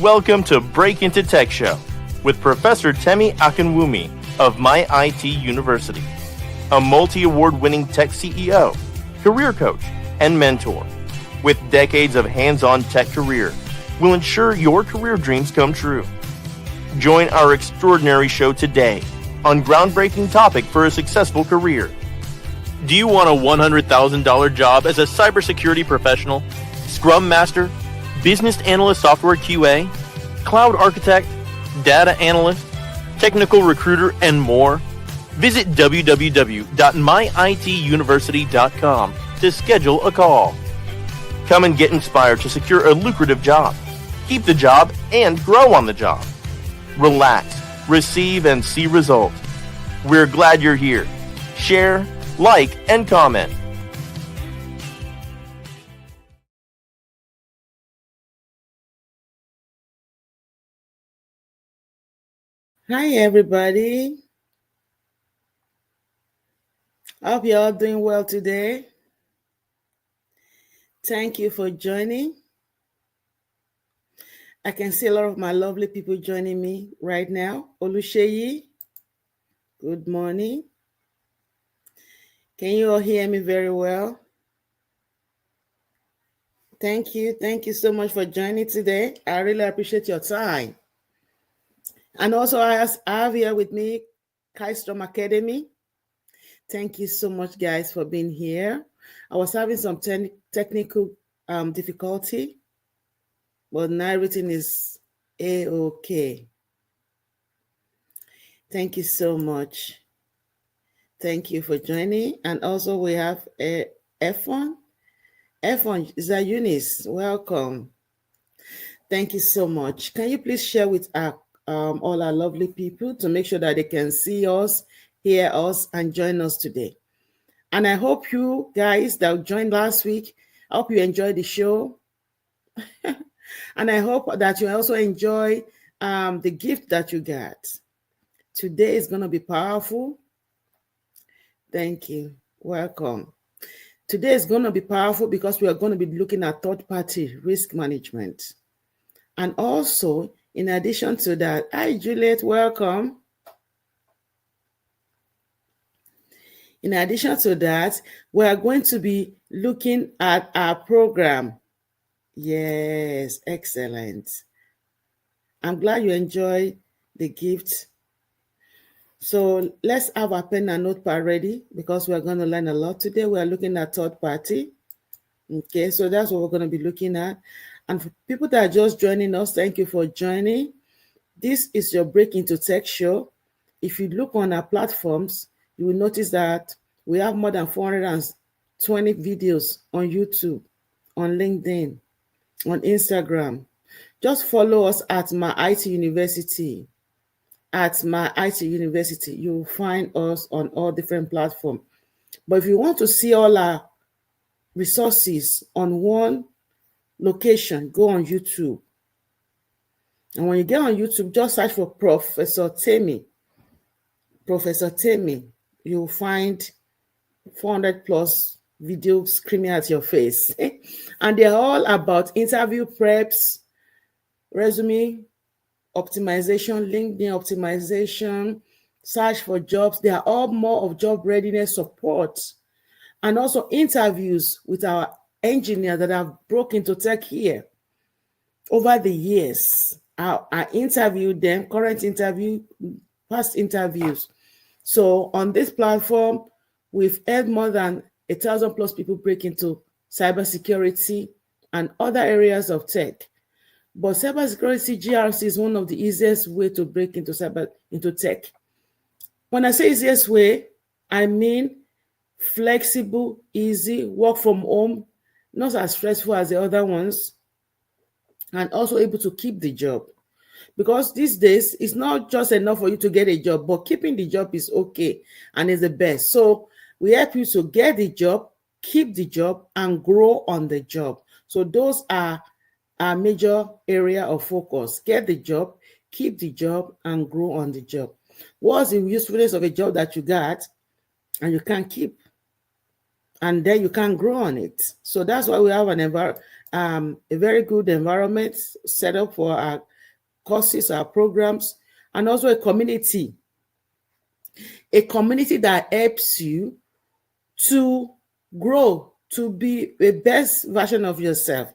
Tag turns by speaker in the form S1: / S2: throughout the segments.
S1: Welcome to Break Into Tech Show with Professor Temi Akinwumi of My IT University, a multi-award winning tech CEO, career coach, and mentor. With decades of hands-on tech career, will ensure your career dreams come true. Join our extraordinary show today on groundbreaking topic for a successful career. Do you want a $100,000 job as a cybersecurity professional, Scrum Master, Business Analyst Software QA, Cloud Architect, Data Analyst, Technical Recruiter, and more? Visit www.myituniversity.com to schedule a call. Come and get inspired to secure a lucrative job, keep the job, and grow on the job. Relax, receive, and see results. We're glad you're here. Share, like, and comment.
S2: Hi, everybody. I hope you're all doing well today. Thank you for joining. I can see a lot of my lovely people joining me right now. Olusheyi, good morning. Can you all hear me very well? Thank you. Thank you so much for joining today. I really appreciate your time. And also, I have here with me Kystrom Academy. Thank you so much, guys, for being here. I was having some technical difficulty, but now everything is A-okay. Thank you so much. Thank you for joining. And also, we have F1. F1, is that Eunice? Welcome. Thank you so much. Can you please share with all our lovely people to make sure that they can see us, hear us, and join us today? And I hope you guys that joined last week, I hope you enjoyed the show. And I hope that you also enjoy the gift that you got. Today is going to be powerful. Thank you. Welcome. Today is going to be powerful because we are going to be looking at third-party risk management. And also, in addition to that, hi, Juliet, welcome. In addition to that, we are going to be looking at our program. Yes, excellent. I'm glad you enjoy the gift. So let's have our pen and notepad ready because we are going to learn a lot today. We are looking at third party. Okay, so that's what we're going to be looking at. And for people that are just joining us, thank you for joining. This is your Break Into Tech show. If you look on our platforms, you will notice that we have more than 420 videos on YouTube, on LinkedIn, on Instagram. Just follow us at My IT University. At My IT University, you'll find us on all different platforms. But if you want to see all our resources on one location, go on YouTube. And when you get on YouTube, just search for Professor Temi. Professor Temi, you'll find 400 plus videos screaming at your face. And they're all about interview preps, resume optimization, LinkedIn optimization, search for jobs. They are all more of job readiness support. And also interviews with our engineers that have broken into tech here over the years. I interviewed them, current interview, past interviews. So on this platform, we've had more than 1,000 plus people break into cybersecurity and other areas of tech. But cybersecurity GRC is one of the easiest way to break into tech. When I say easiest way, I mean flexible, easy, work from home, not as stressful as the other ones, and also able to keep the job. Because these days, it's not just enough for you to get a job, but keeping the job is okay and is the best. So we help you to get the job, keep the job, and grow on the job. So those are our major area of focus. Get the job, keep the job, and grow on the job. What's the usefulness of a job that you got and you can't keep? And then you can grow on it. So that's why we have a very good environment set up for our courses, our programs, and also a community that helps you to grow, to be the best version of yourself.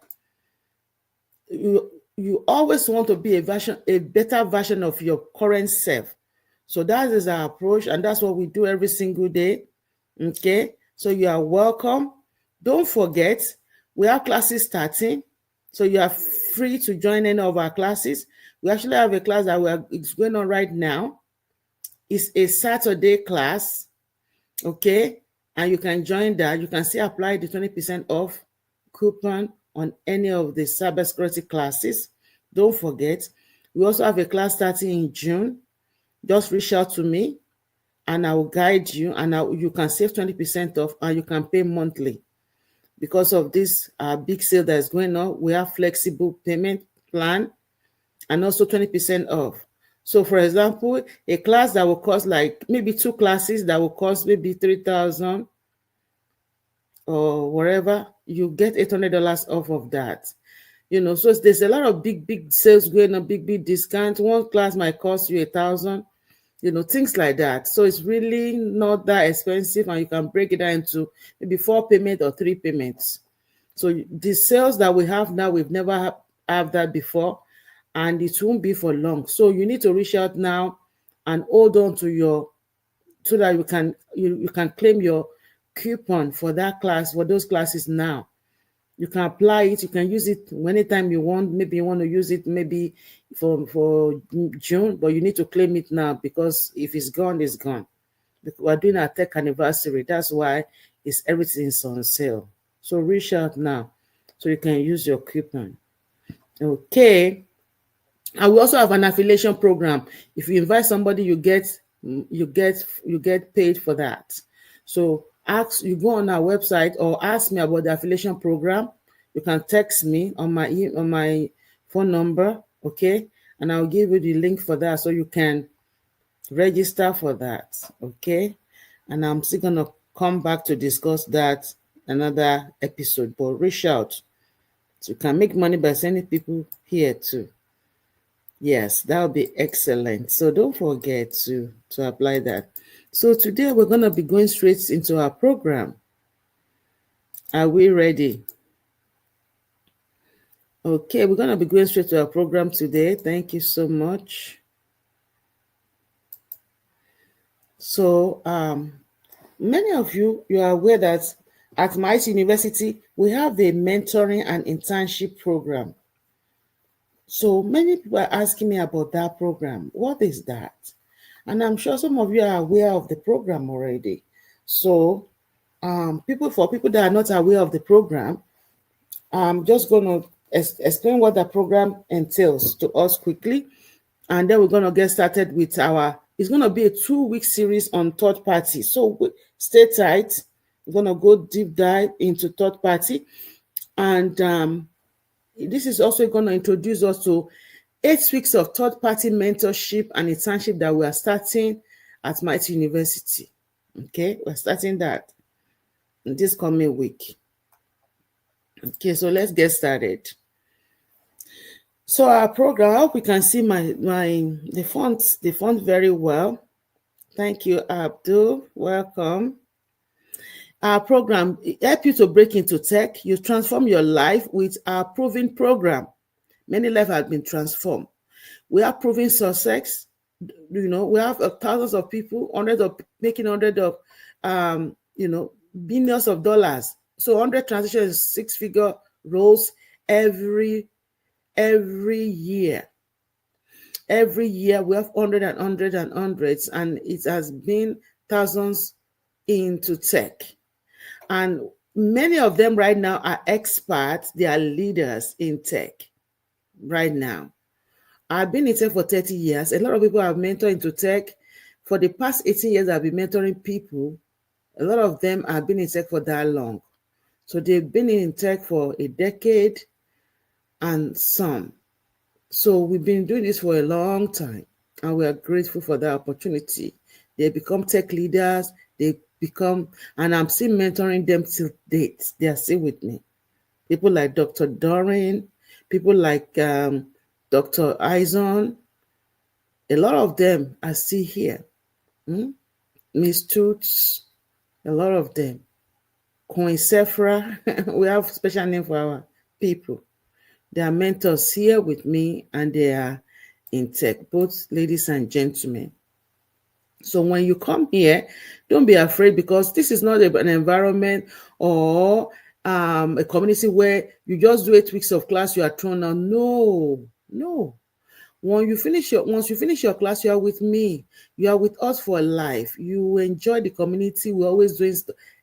S2: You always want to be a better version of your current self. So that is our approach, and that's what we do every single day. Okay, so you are welcome. Don't forget, we have classes starting, so you are free to join any of our classes. We actually have a class that it's going on right now. It's a Saturday class, okay, and you can join that. You can still apply the 20% off coupon on any of the cybersecurity classes. Don't forget, we also have a class starting in June. Just reach out to me and I will guide you, and you can save 20% off, and you can pay monthly. Because of this big sale that is going on, we have flexible payment plan and also 20% off. So for example, a class that will cost like maybe 2 classes that will cost maybe 3,000 or whatever, you get $800 off of that. So there's a lot of big sales going on, big discount. One class might cost you 1,000, things like that. So it's really not that expensive, and you can break it down into maybe 4 payments or 3 payments. So the sales that we have now, we've never had that before, and it won't be for long. So you need to reach out now and hold on to so that you can claim your coupon for that class, for those classes now. You can apply it. You can use it anytime you want. Maybe you want to use it maybe for June, but you need to claim it now, because if it's gone, it's gone. We're doing our tech anniversary. That's why everything's on sale. So reach out now so you can use your coupon. Okay. And we also have an affiliation program. If you invite somebody, you get paid for that. So you go on our website or ask me about the affiliation program. You can text me on my phone number, okay? And I'll give you the link for that so you can register for that, okay? And I'm still gonna come back to discuss that another episode, but reach out. So you can make money by sending people here too. Yes, that would be excellent. So don't forget to apply that. So today we're going to be going straight into our program. Are we ready? Okay, we're going to be going straight to our program today. Thank you so much. So many of you are aware that at my university, we have a mentoring and internship program. So many people are asking me about that program. What is that? And I'm sure some of you are aware of the program already. So for people that are not aware of the program, I'm just going to explain what the program entails to us quickly. And then we're going to get started with it's going to be a 2-week series on third party. So stay tight. We're going to go deep dive into third party. And this is also going to introduce us to 8 weeks of third-party mentorship and internship that we are starting at Mighty University. Okay, we're starting that in this coming week. Okay, so let's get started. So our program, I hope you can see the font very well. Thank you, Abdul. Welcome. Our program helps you to break into tech. You transform your life with our proven program. Many lives have been transformed. We are proving success. We have thousands of people, making hundreds of, billions of dollars. So 100 transitions, 6-figure roles every year. Every year we have hundreds, and it has been thousands into tech. And many of them right now are experts. They are leaders in tech right now. I've been in tech for 30 years. A lot of people have mentored into tech. For the past 18 years, I've been mentoring people. A lot of them have been in tech for that long. So they've been in tech for a decade and some. So we've been doing this for a long time, and we are grateful for that opportunity. They become tech leaders. And I'm still mentoring them till date. They are still with me. People like Dr. Doran, people like Dr. Izon, a lot of them are still here. Miss Toots, a lot of them. Queen Sephra, we have special name for our people. They are mentors here with me, and they are in tech, both ladies and gentlemen. So when you come here, don't be afraid, because this is not an environment or a community where you just do 8 weeks of class, you are thrown out. No. Once you finish your class, you are with me. You are with us for life. You enjoy the community. We're always doing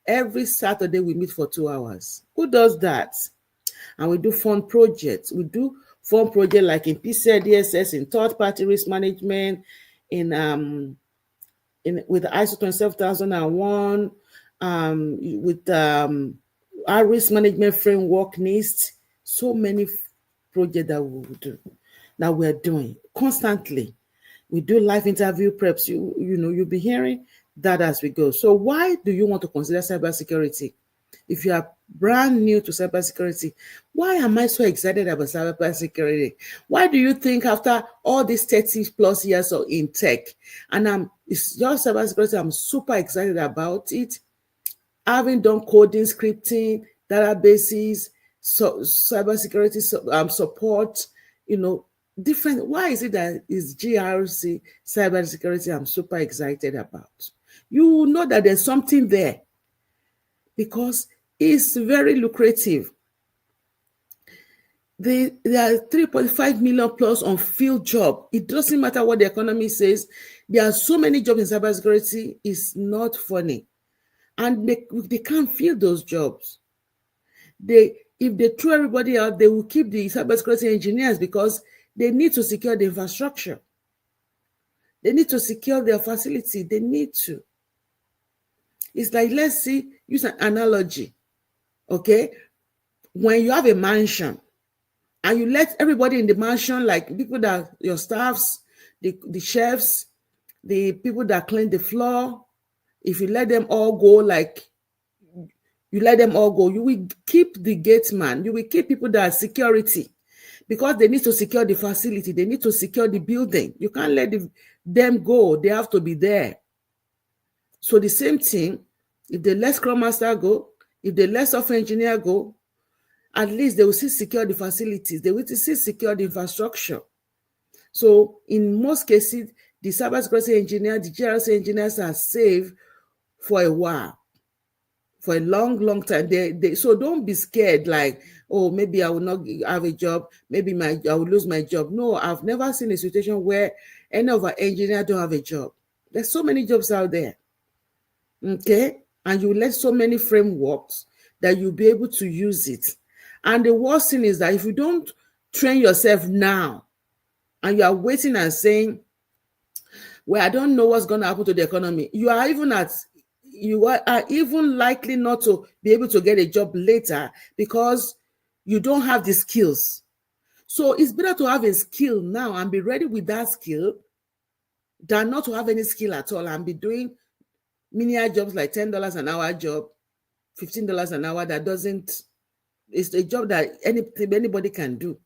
S2: every Saturday we meet for 2 hours. Who does that? And we do fun projects. We do fun projects like in PCI DSS, in third-party risk management, with the ISO 27001, with our risk management framework NIST. So many projects that we will do, that we're doing constantly. We do live interview preps. You'll be hearing that as we go. So why do you want to consider cybersecurity? If you are brand new to cybersecurity, why am I so excited about cybersecurity? Why do you think after all these 30 plus years of in tech, and it's just cybersecurity, I'm super excited about it. Having done coding, scripting, databases, cybersecurity support, different. Why is it that is GRC cybersecurity I'm super excited about? You know that there's something there, because it's very lucrative. There are 3.5 million plus on field job. It doesn't matter what the economy says. There are so many jobs in cybersecurity. It's not funny. And they can't fill those jobs. If they throw everybody out, they will keep the cybersecurity engineers, because they need to secure the infrastructure. They need to secure their facility. They need to. It's like, let's use an analogy. Okay? When you have a mansion and you let everybody in the mansion, like people that your staffs, the chefs, the people that clean the floor, if you let them all go, you will keep the gate man, you will keep people that are security, because they need to secure the facility, they need to secure the building. You can't let them go, they have to be there. So the same thing, if the let Scrum Master go, if the let software engineer go, at least they will still secure the facilities, they will still secure the infrastructure. So in most cases, the cybersecurity engineer, the GRC engineers are safe for a while, for a long, long time. So don't be scared, like, oh, maybe I will not have a job, maybe I will lose my job. No, I've never seen a situation where any of our engineers don't have a job. There's so many jobs out there. Okay? And you let so many frameworks that you'll be able to use it. And the worst thing is that if you don't train yourself now, and you are waiting and saying, well, I don't know what's going to happen to the economy, you are even likely not to be able to get a job later, because you don't have the skills. So it's better to have a skill now and be ready with that skill than not to have any skill at all and be doing menial jobs like $10 an hour job, $15 an hour. It's a job that anybody can do.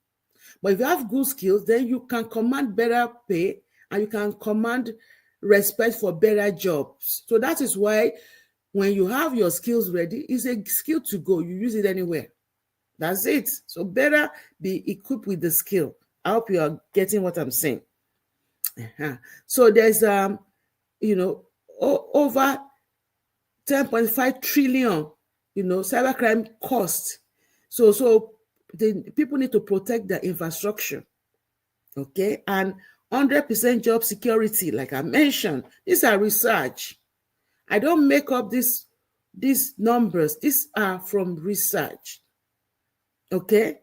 S2: But if you have good skills, then you can command better pay and you can command respect for better jobs. So that is why when you have your skills ready, it's a skill to go. You use it anywhere. That's it. So better be equipped with the skill. I hope you are getting what I'm saying. So there's over 10.5 trillion, cybercrime cost. So the people need to protect their infrastructure. Okay, and 100% job security, like I mentioned. These are research. I don't make up these numbers. These are from research. Okay,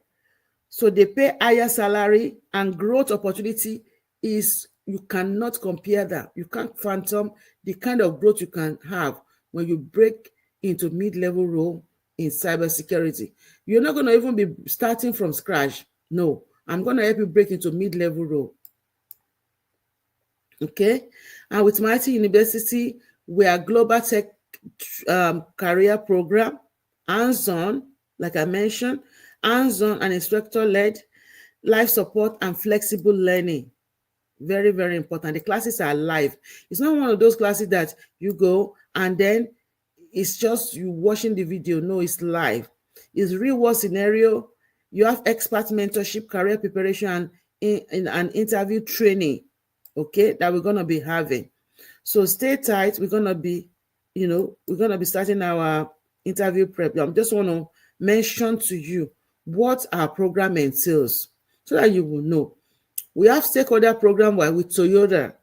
S2: so they pay higher salary, and growth opportunity is, you cannot compare that. You can't phantom the kind of growth you can have when you break into mid-level role in cybersecurity. You're not going to even be starting from scratch. No, I'm going to help you break into mid-level role. Okay, and with Mighty University, we are global tech career program, hands-on, like I mentioned, hands-on and instructor-led. live support and flexible learning. Very, very important. The classes are live. It's not one of those classes that you go and then it's just you watching the video. No, it's live. It's real world scenario. You have expert mentorship, career preparation, and interview training, okay, that we're going to be having. So stay tight. We're going to be, starting our interview prep. I just want to mention to you what our program entails so that you will know. We have stakeholder program with Toyota.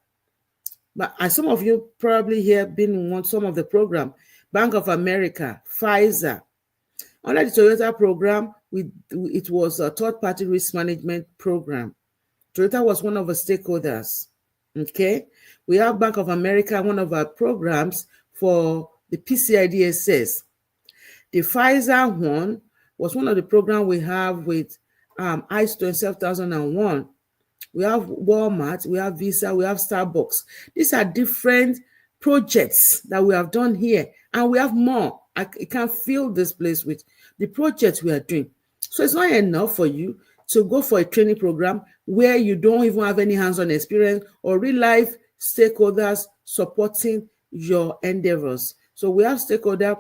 S2: But as some of you probably here been on some of the program, Bank of America, Pfizer. Under the Toyota program, it was a third-party risk management program. Toyota was one of the stakeholders. Okay, we have Bank of America, one of our programs for the PCI DSS. The Pfizer one was one of the programs we have with ISO 27001. We have Walmart, we have Visa, we have Starbucks. These are different projects that we have done here, and we have more. I can fill this place with the projects we are doing. So it's not enough for you to go for a training program where you don't even have any hands-on experience or real-life stakeholders supporting your endeavors. So we have stakeholder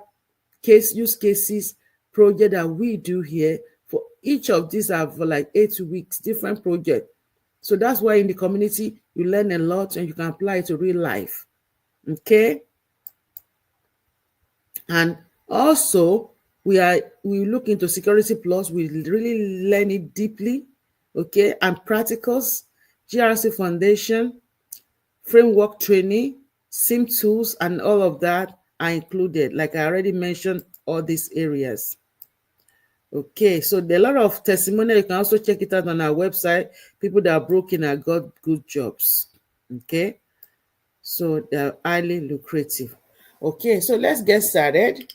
S2: use cases project that we do here. For each of these are for like 8 weeks, different projects. So that's why in the community, you learn a lot and you can apply it to real life. Okay? And also, we look into Security Plus. We really learn it deeply. Okay? And practicals, GRC Foundation, framework training, SIM tools, and all of that are included. Like I already mentioned, all these areas. Okay, so there are a lot of testimonial. You can also check it out on our website. People that are broken and got good jobs. Okay, so they're highly lucrative. Okay, so let's get started.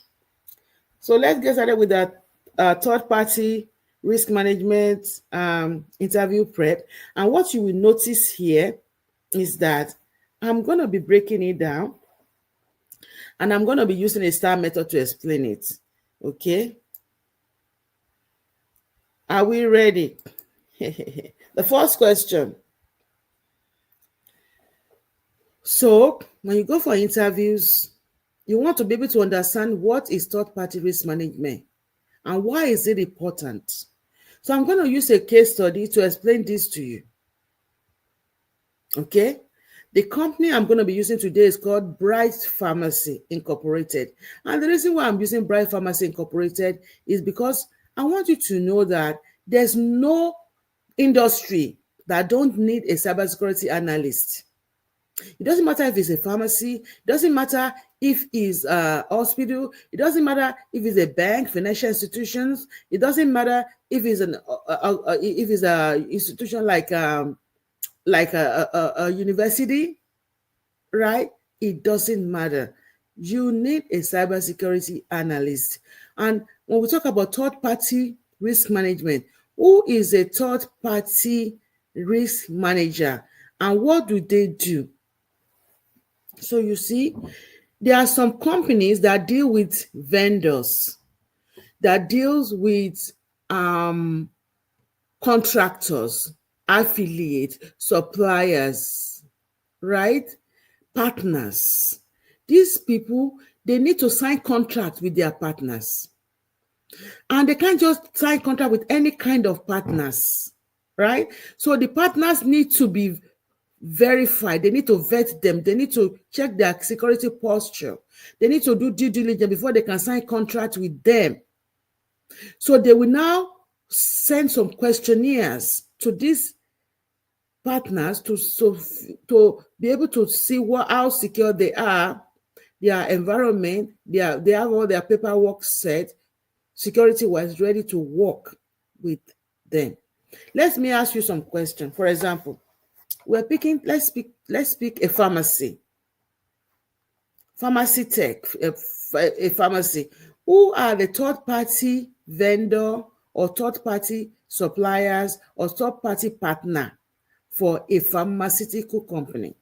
S2: With that third-party risk management interview prep. And what you will notice here is that I'm going to be breaking it down, and I'm going to be using a STAR method to explain it. Okay. Are we ready? The first question. So when you go for interviews, you want to be able to understand what is third-party risk management and why is it important. So I'm going to use a case study to explain this to you. Okay? The company I'm going to be using today is called Bright Pharmacy Incorporated. And the reason why I'm using Bright Pharmacy Incorporated is because I want you to know that there's no industry that don't need a cybersecurity analyst. It doesn't matter if it's a pharmacy, it doesn't matter if it's a hospital, it doesn't matter if it's a bank, financial institutions, it doesn't matter if it's an institution like a university, right? It doesn't matter. You need a cybersecurity analyst. And when we talk about third-party risk management, who is a third-party risk manager and what do they do? So you see, there are some companies that deal with vendors, that deals with contractors, affiliates, suppliers, right? Partners. These people, they need to sign contracts with their partners. And they can't just sign contract with any kind of partners, right? So the partners need to be verified. They need to vet them. They need to check their security posture. They need to do due diligence before they can sign contract with them. So they will now send some questionnaires to these partners to be able to see how secure they are, their environment, they have all their paperwork set, security-wise, ready to work with them. Let me ask you some questions. For example, let's pick a pharmacy tech, a pharmacy. Who are the third-party vendor or third-party suppliers or third-party partner for a pharmaceutical company?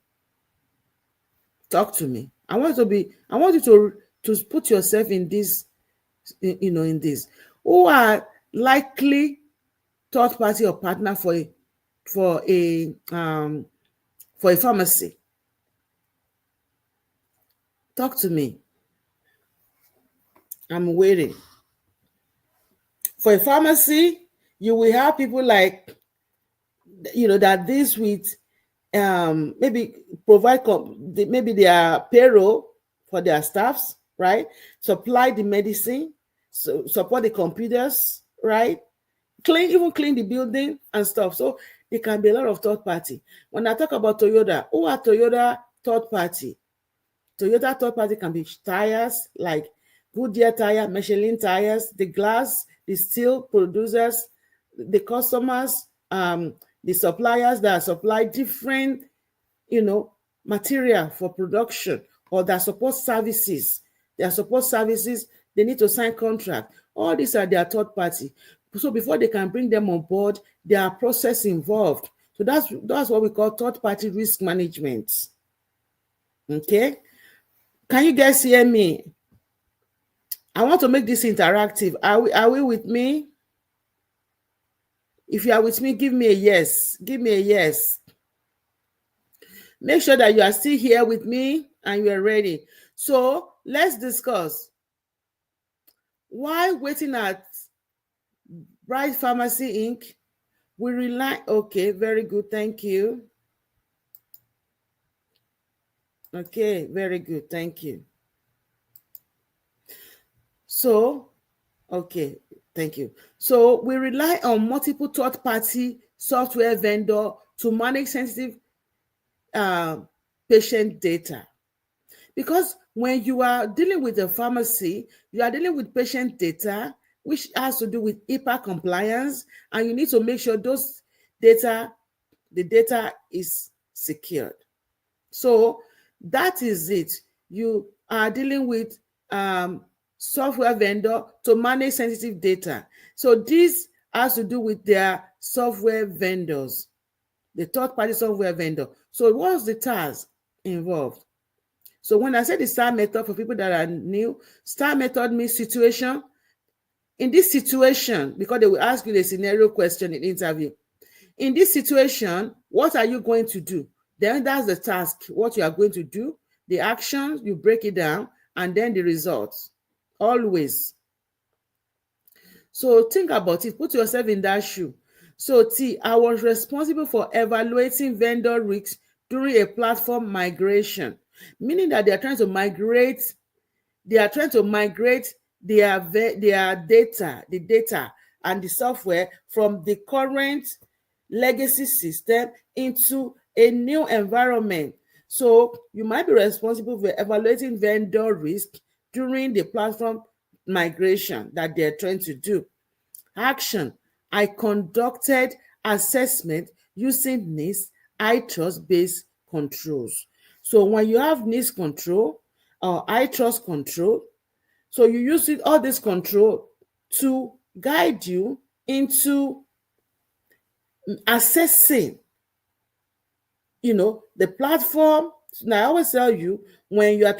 S2: Talk to me. I want you to put yourself in this, in this. Who are likely third party or partner for a pharmacy? Talk to me. I'm waiting. For a pharmacy, you will have people like, that this with maybe provide maybe their payroll for their staffs, right? Supply the medicine, support the computers, right? Even clean the building and stuff. So there can be a lot of third party. When I talk about Toyota, who are Toyota third party? Toyota third party can be tires like Goodyear tire, Michelin tires, the glass, the steel producers, the customers, the suppliers that supply different, material for production, or that support services. Their support services, they need to sign contract. All these are their third party. So before they can bring them on board, there are process involved. So that's what we call third party risk management. Okay. Can you guys hear me? I want to make this interactive. Are we with me? If you are with me, give me a yes. Give me a yes. Make sure that you are still here with me and you are ready. So let's discuss. While waiting at Bright Pharmacy Inc., we rely. Okay, very good. Thank you. Okay, very good. Thank you. So, okay, thank you. So we rely on multiple third-party software vendor to manage sensitive patient data. Because when you are dealing with a pharmacy, you are dealing with patient data, which has to do with HIPAA compliance, and you need to make sure the data is secured. So that is it. You are dealing with software vendor to manage sensitive data. So this has to do with their software vendors, the third-party software vendor. So what's the task involved? So when I say the STAR method, for people that are new, STAR method means situation. In this situation, because they will ask you the scenario question in interview. In this situation, what are you going to do? Then that's the task, what you are going to do, the actions, you break it down, and then the results, always. So think about it, put yourself in that shoe. So I was responsible for evaluating vendor risks during a platform migration, meaning that they are trying to migrate their data, the data and the software from the current legacy system into a new environment. So you might be responsible for evaluating vendor risk during the platform migration that they're trying to do. Action: I conducted assessment using NIST iTrust-based controls. So when you have NIST control or iTrust control, so you use all this control to guide you into assessing, the platform. Now I always tell you, when you are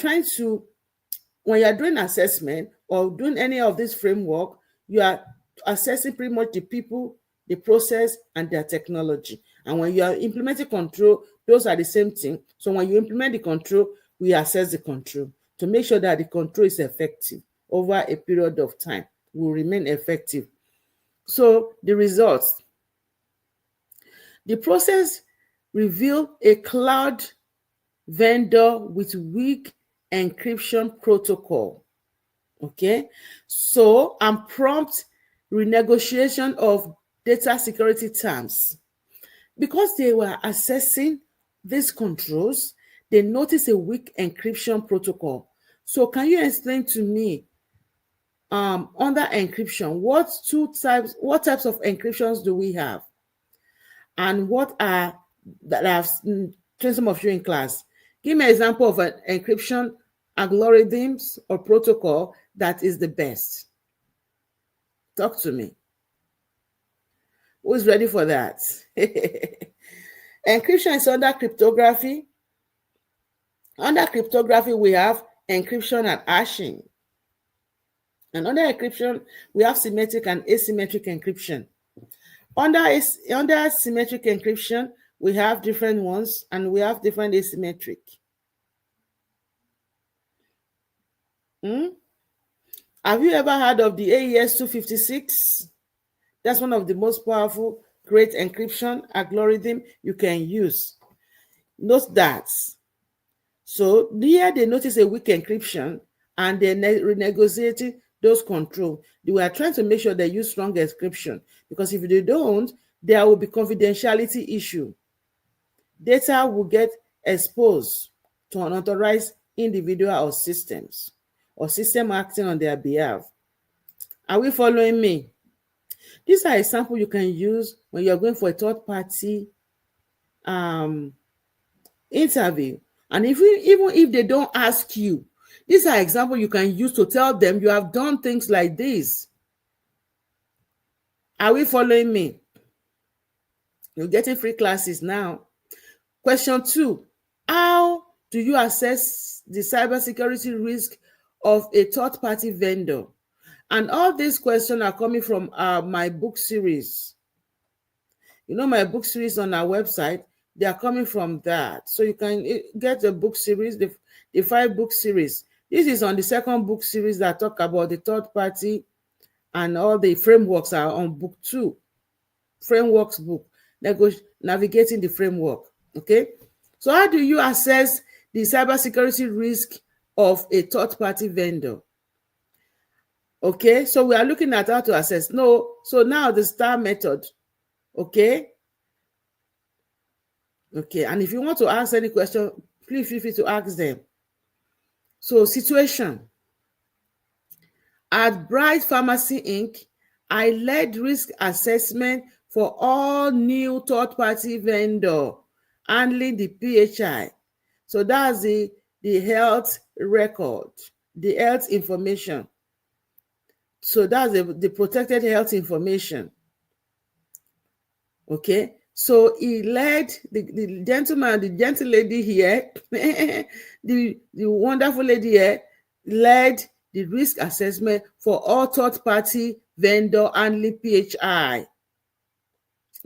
S2: doing assessment or doing any of this framework, you are assessing pretty much the people, the process, and their technology. And when you are implementing control, those are the same thing. So when you implement the control, we assess the control to make sure that the control is effective over a period of time, will remain effective. So the results. The process revealed a cloud vendor with weak encryption protocol. Okay, so and prompt renegotiation of data security terms. Because they were assessing these controls, they noticed a weak encryption protocol. So can you explain to me, under encryption, what types of encryptions do we have? And what are that I've trained some of you in class? Give me an example of an encryption algorithms or protocol that is the best. Talk to me. Who's ready for that? Encryption is under cryptography. Under cryptography, we have encryption and hashing. And under encryption, we have symmetric and asymmetric encryption. Under symmetric encryption, we have different ones and we have different asymmetric. Have you ever heard of the AES 256? That's one of the most powerful great encryption algorithm you can use. Note that. So here they notice a weak encryption and they're renegotiating those controls. They were trying to make sure they use strong encryption, because if they don't, there will be confidentiality issue. Data will get exposed to unauthorized individual or systems, or system acting on their behalf. Are we following me? These are examples you can use when you're going for a third-party interview. And even if they don't ask you, these are examples you can use to tell them you have done things like this. Are we following me? You're getting free classes now. Question 2. How do you assess the cybersecurity risk of a third-party vendor? And all these questions are coming from my book series. You know, my book series on our website, they are coming from that. So you can get the book series, the 5-book series. This is on the second book series that talk about the third party, and all the frameworks are on book 2. Frameworks book, navigating the framework. Okay. So how do you assess the cybersecurity risk of a third party vendor? Okay, so we are looking at how to assess. So now the STAR method. Okay. Okay, and if you want to ask any question, please feel free to ask them. So situation. At Bright Pharmacy Inc., I led risk assessment for all new third-party vendor handling the PHI. So that's the health record, the health information. So that's the protected health information. Okay, so he led the gentleman, the gentle lady here, the wonderful lady here, led the risk assessment for all third-party vendor handling PHI.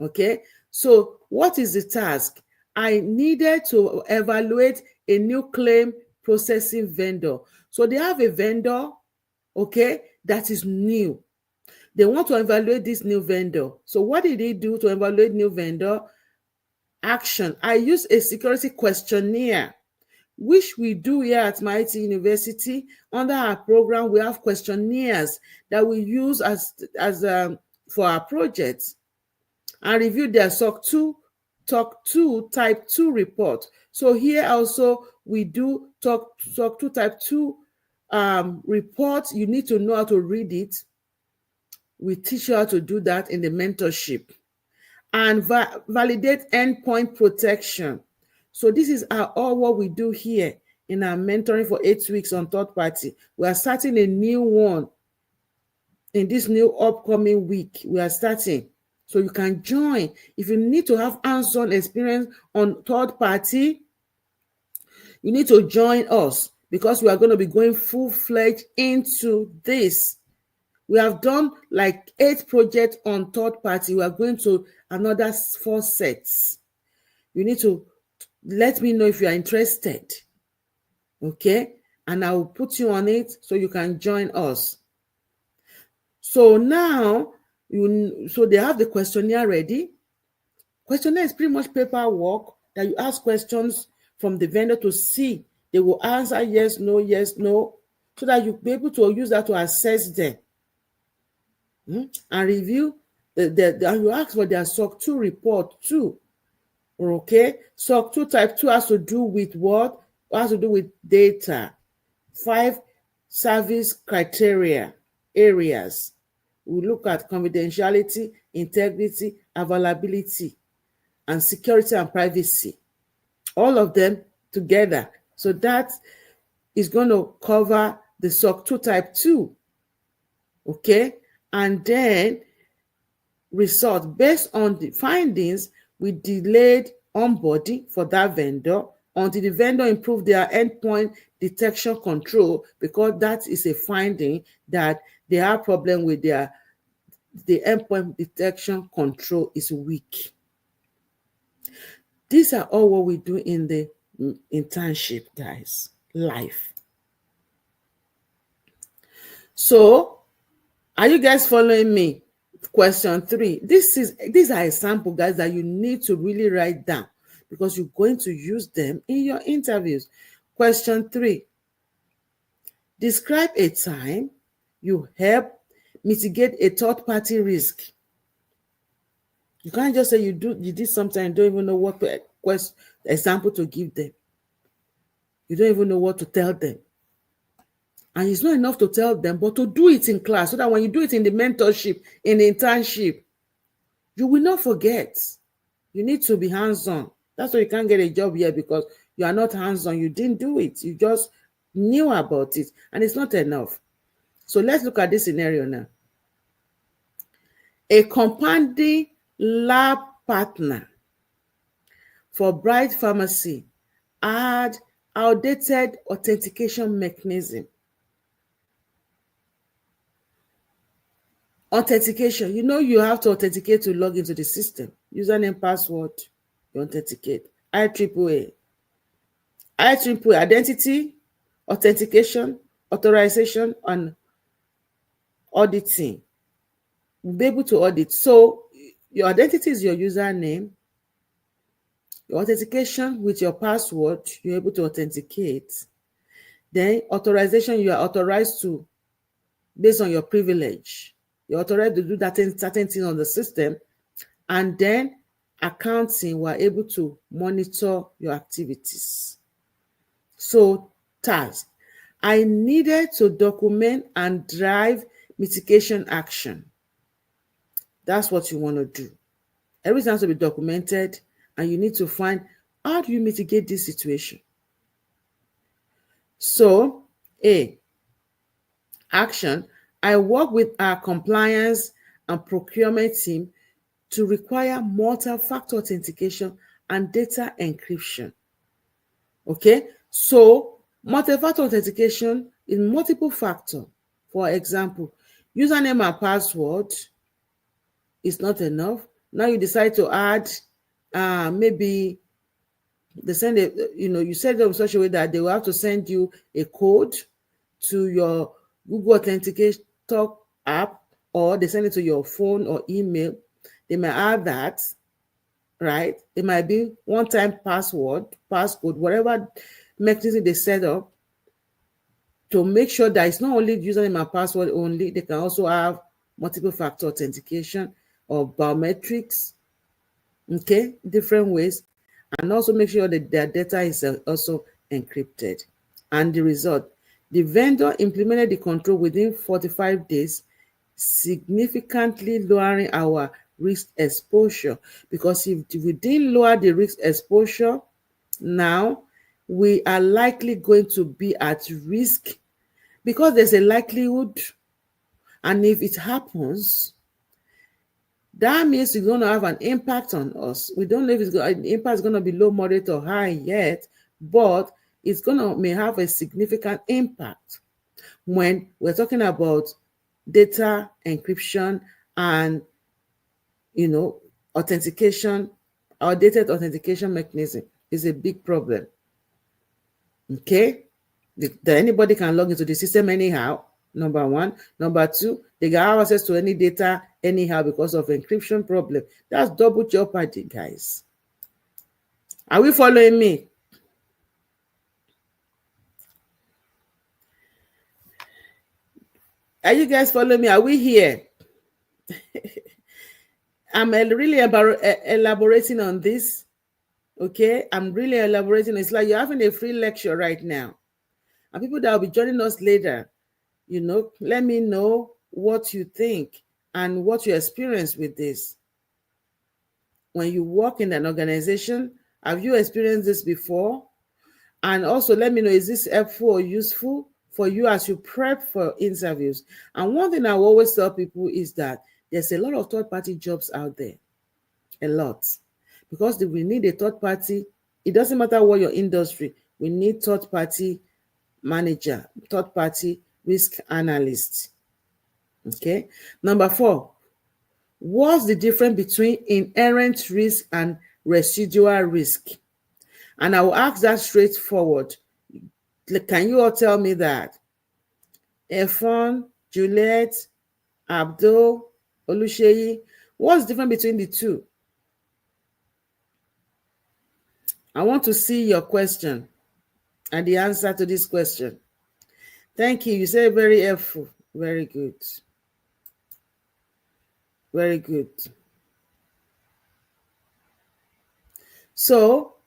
S2: Okay, so what is the task? I needed to evaluate a new claim processing vendor. So they have a vendor, okay, that is new. They want to evaluate this new vendor. So what did they do to evaluate new vendor? Action. I use a security questionnaire, which we do here at MIT University. Under our program, we have questionnaires that we use as for our projects, and review their SOC 2 type 2 report. So here also we do SOC 2 type 2 report. You need to know how to read it. We teach you how to do that in the mentorship. And validate endpoint protection. So this is all what we do here in our mentoring for 8 weeks on third party. We are starting a new one in this new upcoming week. We are starting. So you can join. If you need to have hands-on experience on third party, you need to join us, because we are going to be going full-fledged into this. We have done like 8 projects on third party. We are going to another 4 sets. You need to let me know if you are interested. Okay? And I will put you on it so you can join us. So now, so they have the questionnaire ready. Questionnaire is pretty much paperwork that you ask questions from the vendor to see. They will answer yes, no, so that you'll be able to use that to assess them. And review and you ask for their SOC 2 report too. Okay, SOC 2 type 2 has to do with what? It has to do with data. 5 service criteria areas. We look at confidentiality, integrity, availability, and security and privacy. All of them together. So that is going to cover the SOC 2 type 2. Okay, and then result. Based on the findings, we delayed onboarding for that vendor until the vendor improved their endpoint detection control, because that is a finding that they have problem with their the endpoint detection control is weak. These are all what we do in the internship, guys, life. So, are you guys following me? Question 3. These are examples, guys, that you need to really write down because you're going to use them in your interviews. Question 3. Describe a time you help mitigate a third-party risk. You can't just say you did something and don't even know what example to give them. You don't even know what to tell them. And it's not enough to tell them, but to do it in class so that when you do it in the mentorship, in the internship, you will not forget. You need to be hands-on. That's why you can't get a job here, because you are not hands-on. You didn't do it. You just knew about it, and it's not enough. So let's look at this scenario now. A compounding lab partner for Bright Pharmacy had outdated authentication mechanism. Authentication, you have to authenticate to log into the system. Username, password, you authenticate. IAAA, identity, authentication, authorization, and auditing. You'll be able to audit. So your identity is your username. Your authentication with your password, you're able to authenticate. Then authorization, you are authorized to, based on your privilege. You're authorized to do that certain thing on the system. And then accounting, we're able to monitor your activities. So task, I needed to document and drive mitigation action. That's what you want to do. Everything has to be documented, and you need to find, how do you mitigate this situation? So, A, action, I work with our compliance and procurement team to require multi-factor authentication and data encryption. Okay, so multi-factor authentication is multiple factor. For example, username and password is not enough. Now you decide to add, maybe they send it, you set them in such a way that they will have to send you a code to your Google Authenticator app, or they send it to your phone or email. They might add that, right? It might be one-time passcode, whatever mechanism they set up to make sure that it's not only username and password only. They can also have multiple factor authentication or biometrics, okay, different ways, and also make sure that their data is also encrypted. And the result, the vendor implemented the control within 45 days, significantly lowering our risk exposure. Because if we didn't lower the risk exposure, now we are likely going to be at risk, because there's a likelihood, and if it happens, that means it's going to have an impact on us. We don't know if the impact is going to be low, moderate, or high yet, but it's may have a significant impact when we're talking about data encryption and authentication. Outdated authentication mechanism is a big problem. Okay, that anybody can log into the system anyhow, number one. Number two, they can have access to any data anyhow because of encryption problem. That's double jeopardy, guys. Are we following me? Are you guys following me? Are we here? I'm really elaborating on this. Okay, I'm really elaborating. It's like you're having a free lecture right now. And people that will be joining us later, let me know what you think and what you experience with this. When you work in an organization, have you experienced this before? And also let me know, is this helpful or useful for you as you prep for interviews? And one thing I will always tell people is that there's a lot of third-party jobs out there, a lot. Because we need a third party, it doesn't matter what your industry, we need third-party manager, third-party risk analyst. Okay. Number 4, What's the difference between inherent risk and residual risk? And I will ask that straightforward. Can you all tell me that? Efon, Juliet, Abdul, Olusheyi, what's the difference between the two? I want to see your question and the answer to this question. Thank you. You say very helpful. Very good. Very good. So,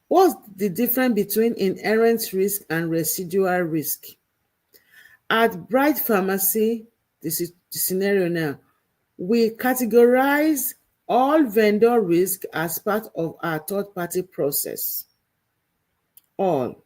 S2: what's the difference between inherent risk and residual risk? At Bright Pharmacy, this is the scenario now, we categorize all vendor risk as part of our third-party process. All.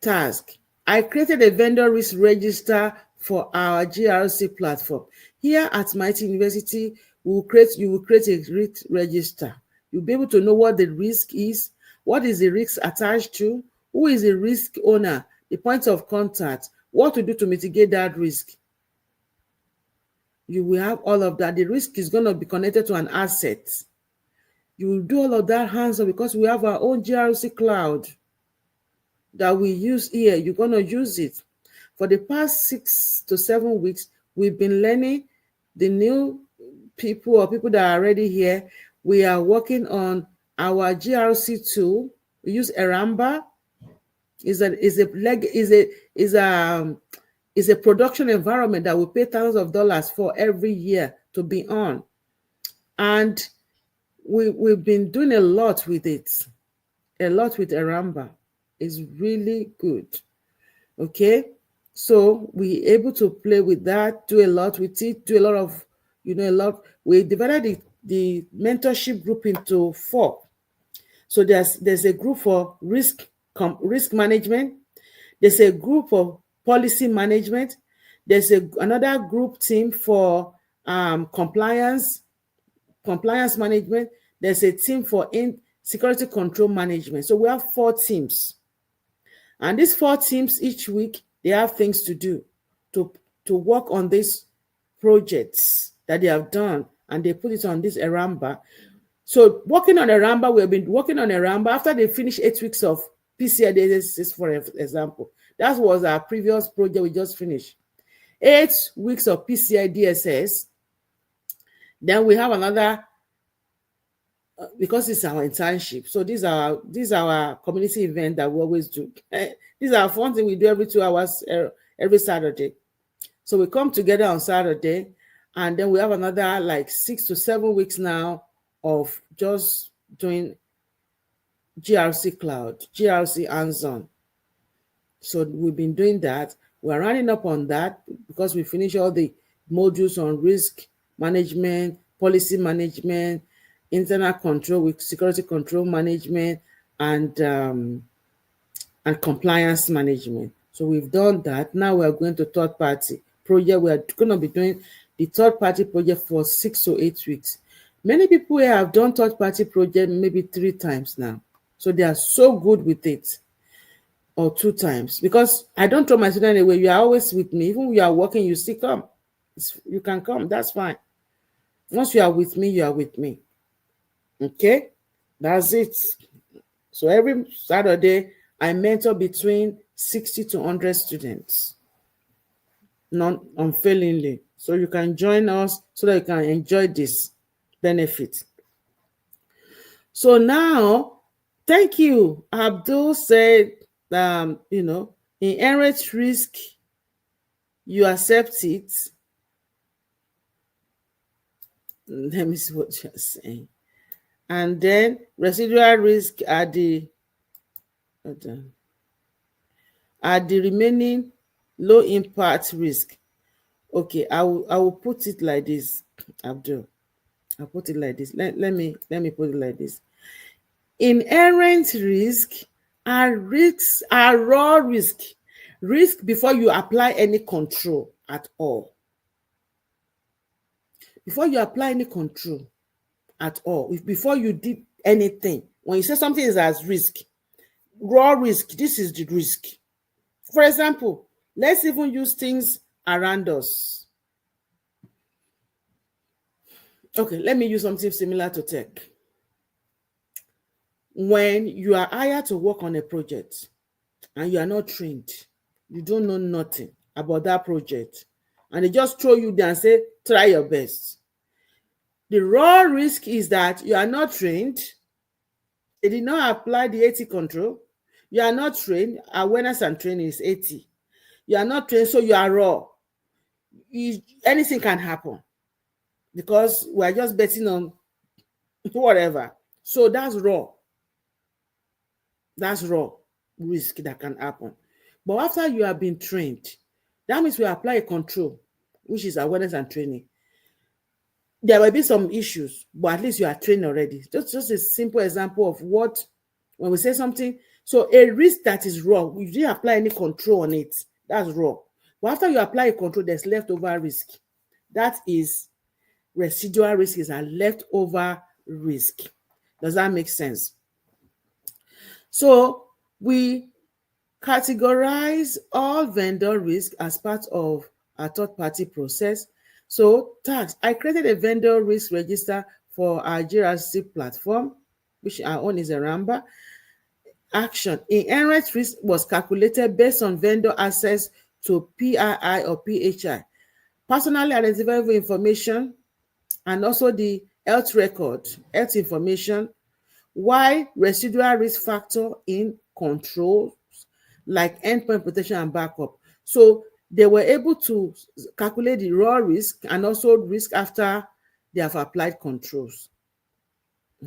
S2: Task. I created a vendor risk register for our GRC platform. Here at Mighty University, you will create a risk register. You'll be able to know what the risk is, what is the risk attached to, who is the risk owner, the point of contact, what to do to mitigate that risk. You will have all of that. The risk is going to be connected to an asset. You will do all of that hands-on because we have our own GRC cloud that we use here. You're going to use it. For the past 6 to 7 weeks, we've been learning the new people or people that are already here. We are working on our GRC tool. We use Eramba. Is a production environment that we pay thousands of dollars for every year to be on. And we've been doing a lot with it. A lot with Eramba. It's really good. Okay? So we're able to play with that, do a lot with it, do a lot of, a lot. We divided the mentorship group into 4. So there's a group for risk management. There's a group for policy management. There's another group team for compliance management. There's a team for security control management. So we have 4 teams. And these 4 teams, each week, they have things to do to work on these projects that they have done, and they put it on this Eramba. So working on Eramba, we've been working on Eramba after they finish 8 weeks of PCI DSS, for example. That was our previous project we just finished. 8 weeks of PCI DSS. Then we have another, because it's our internship. So these are our community event that we always do. These are fun things we do every 2 hours, every Saturday. So we come together on Saturday, and then we have another like 6 to 7 weeks now of just doing GRC Cloud, GRC hands-on. So we've been doing that. We're running up on that because we finished all the modules on risk management, policy management, internal control with security control management, and compliance management. So we've done that. Now we're going to third-party project. We're going to be doing the third-party project for 6 to 8 weeks. Many people here have done third-party project maybe 3 times now. So they are so good with it, or 2 times. Because I don't throw my student away. You are always with me. Even when you are working, you still come. You can come. That's fine. Once you are with me, you are with me. Okay? That's it. So every Saturday, I mentor between 60 to 100 students, unfailingly. So you can join us so that you can enjoy this benefit. So now, thank you. Abdul said, inherent risk, you accept it. Let me see what you're saying. And then residual risk are the remaining low impact risk. Okay, I will put it like this, Abdul. I'll put it like this. Let me put it like this. Inherent risk are raw risk. Risk before you apply any control at all. Before you apply any control at all, before you did anything, when you say something is as risk, raw risk, this is the risk. For example, let's even use things around us. Okay, let me use something similar to tech. When you are hired to work on a project and you are not trained, you don't know nothing about that project, and they just throw you there and say, try your best. The raw risk is that you are not trained, they did not apply the 80 control, you are not trained, awareness and training is 80. You are not trained, so you are raw. Anything can happen because we are just betting on whatever. So that's raw. That's raw risk that can happen. But after you have been trained, that means we apply a control, which is awareness and training. There will be some issues, but at least you are trained already. Just a simple example of what, when we say something, so a risk that is raw, you didn't apply any control on it. That's raw. But after you apply a control, there's leftover risk. That is residual risk, is a leftover risk. Does that make sense? So we categorize all vendor risk as part of a third-party process. So tags, I created a vendor risk register for our GRC platform, which our own is a Ramba. Action, inherent risk was calculated based on vendor access to PII or PHI, personally identifiable information, and also the health record, health information, while residual risk factor in controls like endpoint protection and backup. So they were able to calculate the raw risk and also risk after they have applied controls.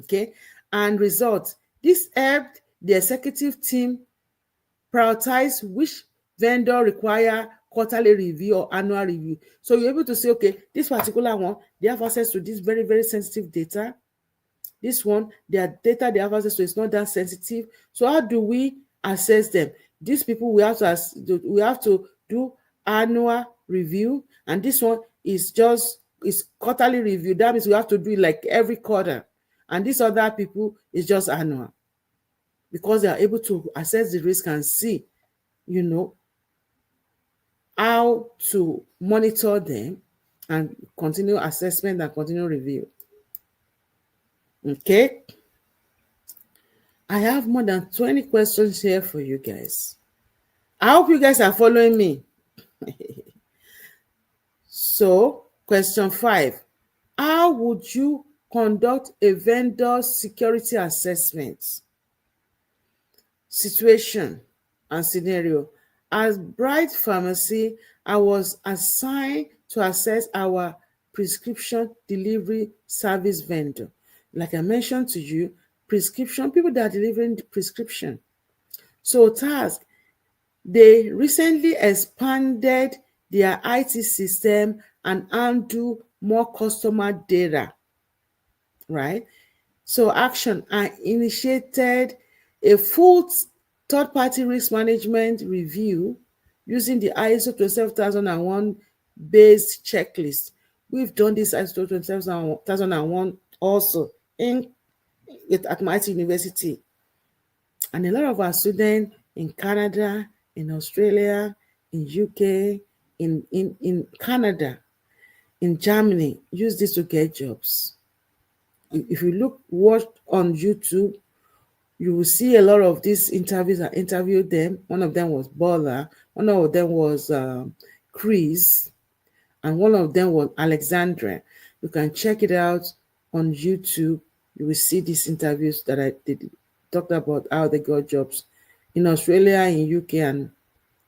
S2: Okay, and results. This helped the executive team prioritize which vendor require quarterly review or annual review. So you're able to say, okay, this particular one, they have access to this very, very sensitive data. This one, their data they have access to is not that sensitive. So how do we assess them? These people, we have to do annual review, and this one is quarterly review. That means we have to do it like every quarter, and these other people is just annual, because they are able to assess the risk and see, how to monitor them and continue assessment and continue review. Okay. I have more than 20 questions here for you guys. I hope you guys are following me. So, question 5. How would you conduct a vendor security assessment? Situation and scenario. As Bright Pharmacy, I was assigned to assess our prescription delivery service vendor. Like I mentioned to you, prescription, people that are delivering the prescription. So task, they recently expanded their IT system and handle more customer data, right? So action, I initiated a full third-party risk management review using the ISO 27001 based checklist. We've done this ISO 27001 also at MIT University. And a lot of our students in Canada, in Australia, in UK, in Canada, in Germany, use this to get jobs. If you watch on YouTube, you will see a lot of these interviews. I interviewed them. One of them was Bola, one of them was Chris, and one of them was Alexandra. You can check it out on YouTube. You will see these interviews that I did, talked about how they got jobs in Australia, in UK, and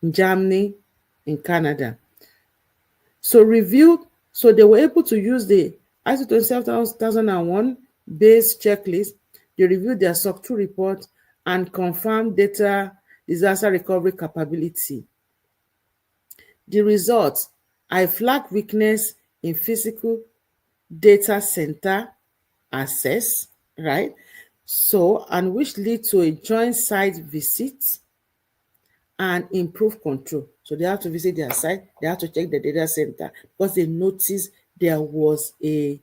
S2: in Germany, in Canada. So they were able to use the ISO 27001 based checklist. They reviewed their SOC 2 report and confirmed data disaster recovery capability. The results, I flagged weakness in physical data center access, right? So, and which lead to a joint site visit and improve control. So they have to visit their site, they have to check the data center because they noticed there was a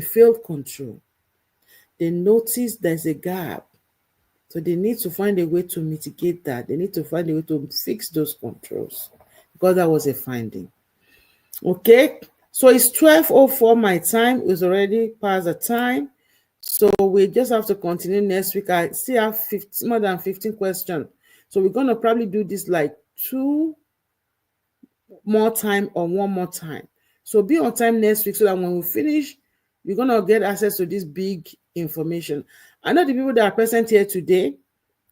S2: failed control. They noticed there's a gap. So they need to find a way to mitigate that. They need to find a way to fix those controls because that was a finding. Okay. So it's 12:04 my time. It's already past the time. So we just have to continue next week. I still have more than 15 questions. So we're going to probably do this like 2 more time or 1 more time. So be on time next week so that when we finish, you're going to get access to this big information. I know the people that are present here today.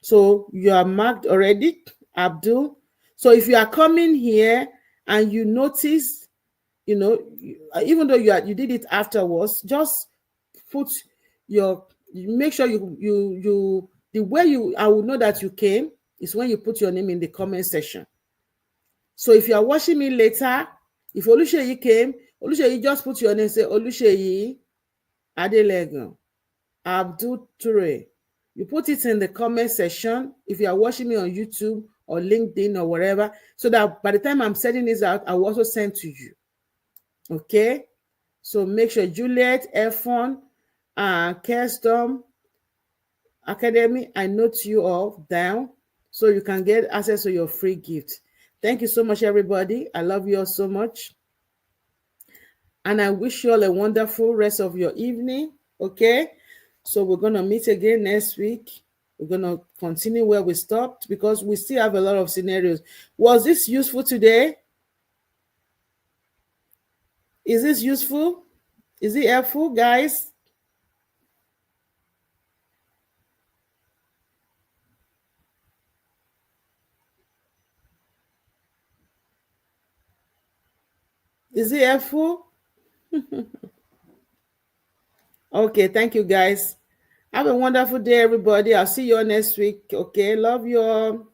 S2: So you are marked already, Abdul. So if you are coming here and you notice, even though you did it afterwards, just put make sure the way I will know that you came is when you put your name in the comment section. So if you are watching me later, if Oluseyi came, Oluseyi just put your name, say Oluseyi Adelegan, Abdul Ture. You put it in the comment section if you are watching me on YouTube or LinkedIn or wherever, so that by the time I'm sending this out, I will also send to you. Okay? So make sure Juliet, Efon, Kerstom Academy, I note you all down so you can get access to your free gift. Thank you so much, everybody. I love you all so much. And I wish you all a wonderful rest of your evening. Okay? So we're going to meet again next week. We're going to continue where we stopped because we still have a lot of scenarios. Was this useful today? Is this useful? Is it helpful, guys? Is it helpful? Okay, thank you, guys. Have a wonderful day, everybody. I'll see you all next week. Okay, love you all.